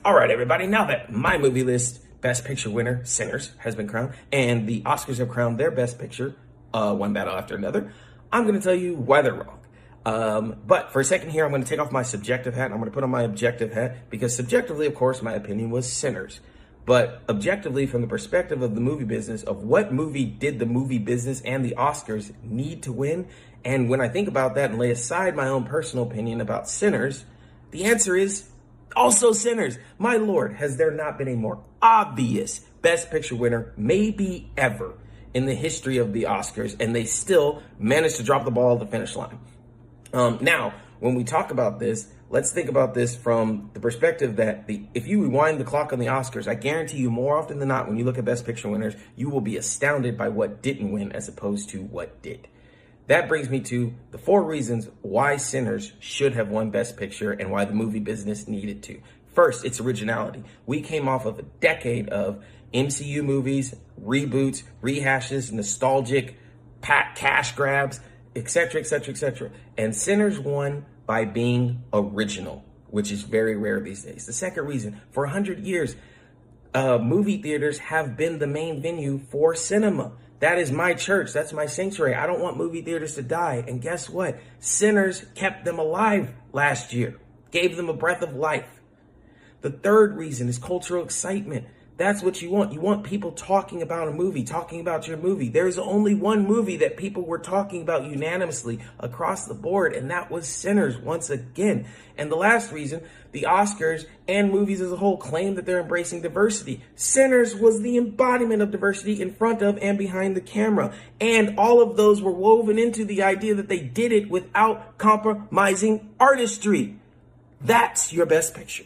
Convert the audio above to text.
All right, everybody, now that my movie list Best Picture winner, Sinners, has been crowned, and the Oscars have crowned their Best Picture, one battle after another, I'm going to tell you why they're wrong. But for a second here, I'm going to take off my subjective hat, and I'm going to put on my objective hat, because subjectively, of course, my opinion was Sinners. But objectively, from the perspective of the movie business, of what movie did the movie business and the Oscars need to win, and when I think about that and lay aside my own personal opinion about Sinners, the answer is also Sinners. My Lord, has there not been a more obvious Best Picture winner, maybe ever, in the history of the Oscars, and they still managed to drop the ball at the finish line. Now, when we talk about this, let's think about this from the perspective that if you rewind the clock on the Oscars, I guarantee you more often than not, when you look at Best Picture winners, you will be astounded by what didn't win as opposed to what did. That brings me to the 4 reasons why Sinners should have won Best Picture and why the movie business needed to. First, it's originality. We came off of a decade of MCU movies, reboots, rehashes, nostalgic cash grabs, etc., etc., etc. And Sinners won by being original, which is very rare these days. The second reason, for 100 years, movie theaters have been the main venue for cinema. That is my church. That's my sanctuary. I don't want movie theaters to die. And guess what? Sinners kept them alive last year, gave them a breath of life. The third reason is cultural excitement. That's what you want. You want people talking about a movie, talking about your movie. There's only one movie that people were talking about unanimously across the board, and that was Sinners once again. And the last reason, the Oscars and movies as a whole claim that they're embracing diversity. Sinners was the embodiment of diversity in front of and behind the camera. And all of those were woven into the idea that they did it without compromising artistry. That's your Best Picture.